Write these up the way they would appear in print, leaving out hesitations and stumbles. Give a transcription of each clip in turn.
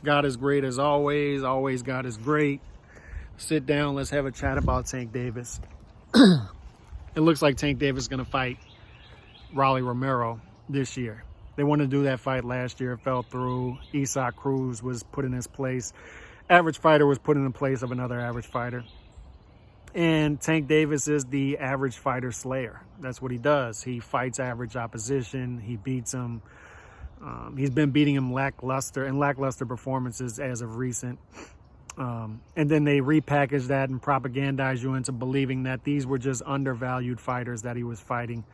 God is great as always. Always God is great. Sit down. Let's have a chat about Tank Davis. It looks like Tank Davis is going to fight Romero this year. They wanted to do that fight last year. It fell through. Isaac Cruz was put in his place. Average fighter was put in the place of another average fighter. And Tank Davis is the average fighter slayer. That's what he does. He fights average opposition. He beats them. He's been beating him lackluster performances as of recent. And then they repackage that and propagandize you into believing that these were just undervalued fighters that he was fighting.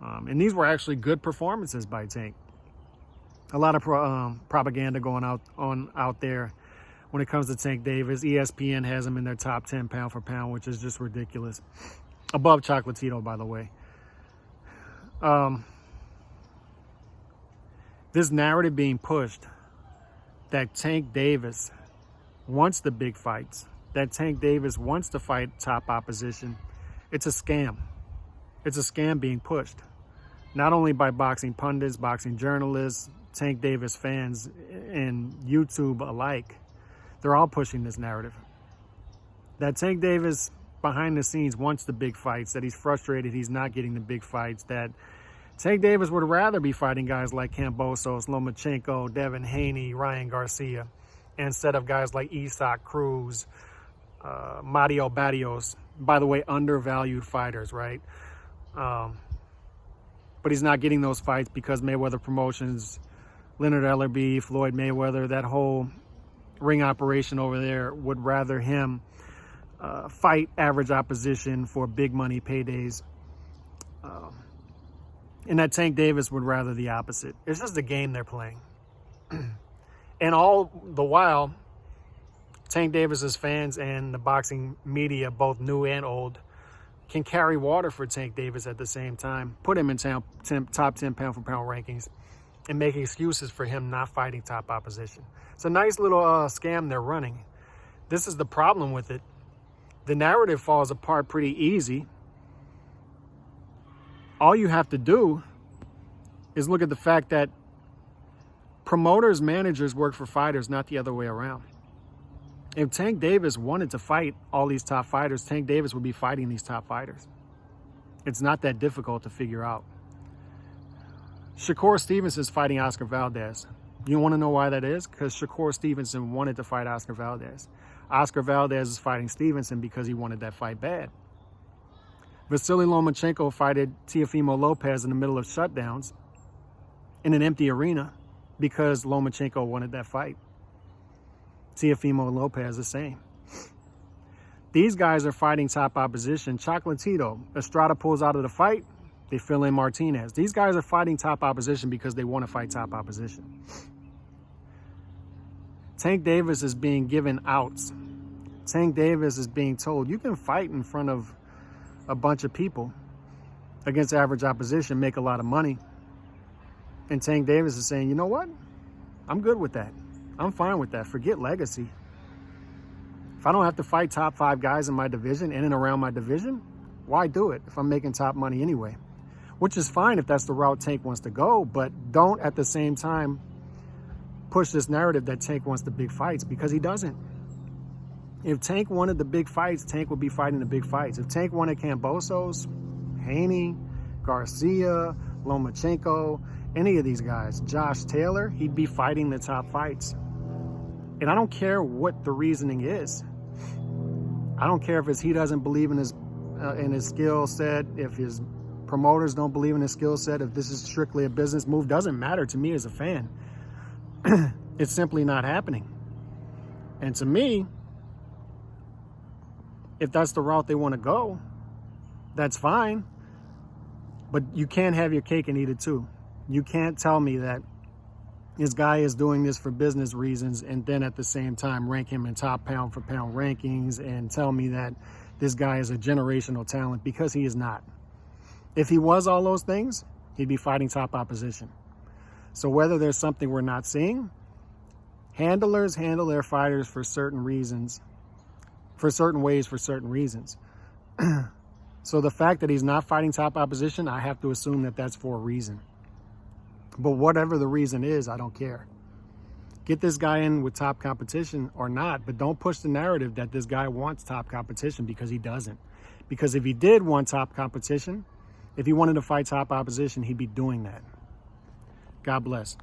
And these were actually good performances by Tank. A lot of propaganda going out there when it comes to Tank Davis. ESPN has him in their top 10 pound for pound, which is just ridiculous. Above Chocolatito, by the way. This narrative being pushed that Tank Davis wants the big fights, that Tank Davis wants to fight top opposition, it's a scam. It's a scam being pushed. Not only by boxing pundits, boxing journalists, Tank Davis fans, and YouTube alike. They're all pushing this narrative. That Tank Davis, behind the scenes, wants the big fights, that he's frustrated he's not getting the big fights, that Tank Davis would rather be fighting guys like Kambosos, Lomachenko, Devin Haney, Ryan Garcia, instead of guys like Isaac Cruz, Mario Barrios. By the way, undervalued fighters, right? But he's not getting those fights because Mayweather Promotions, Leonard Ellerbe, Floyd Mayweather, that whole ring operation over there would rather him fight average opposition for big money paydays. And that Tank Davis would rather the opposite. It's just a game they're playing. And all the while, Tank Davis's fans and the boxing media, both new and old, can carry water for Tank Davis at the same time, put him in top 10 pound for pound rankings, and make excuses for him not fighting top opposition. It's a nice little scam they're running. This is the problem with it. The narrative falls apart pretty easy. All you have to do is look at the fact that promoters, managers work for fighters, not the other way around. If Tank Davis wanted to fight all these top fighters, Tank Davis would be fighting these top fighters. It's not that difficult to figure out. Shakur Stevenson is fighting Oscar Valdez. You want to know why that is? Because Shakur Stevenson wanted to fight Oscar Valdez. Oscar Valdez is fighting Stevenson because he wanted that fight bad. Vasily Lomachenko fought Teofimo Lopez in the middle of shutdowns in an empty arena because Lomachenko wanted that fight. Teofimo Lopez the same. These guys are fighting top opposition. Chocolatito, Estrada pulls out of the fight, they fill in Martinez. These guys are fighting top opposition because they want to fight top opposition. Tank Davis is being given outs. Tank Davis is being told, you can fight in front of a bunch of people against average opposition, make a lot of money. And Tank Davis is saying, you know what? I'm good with that. I'm fine with that. Forget legacy. If I don't have to fight top 5 guys in my division, in and around my division, why do it if I'm making top money anyway? Which is fine if that's the route Tank wants to go, but don't at the same time push this narrative that Tank wants the big fights, because he doesn't. If Tank wanted the big fights, Tank would be fighting the big fights. If Tank wanted Kambosos, Haney, Garcia, Lomachenko, any of these guys, Josh Taylor, he'd be fighting the top fights. And I don't care what the reasoning is. I don't care if it's he doesn't believe in his skill set, if his promoters don't believe in his skill set, if this is strictly a business move. Doesn't matter to me as a fan. It's simply not happening. And to me, if that's the route they want to go, that's fine. But you can't have your cake and eat it too. You can't tell me that this guy is doing this for business reasons and then at the same time rank him in top pound for pound rankings and tell me that this guy is a generational talent, because he is not. If he was all those things, he'd be fighting top opposition. So whether there's something we're not seeing, handlers handle their fighters for certain reasons, for certain ways, for certain reasons. So the fact that he's not fighting top opposition, I have to assume that that's for a reason. But whatever the reason is, I don't care. Get this guy in with top competition or not, but don't push the narrative that this guy wants top competition, because he doesn't. Because if he did want top competition, if he wanted to fight top opposition, he'd be doing that. God bless.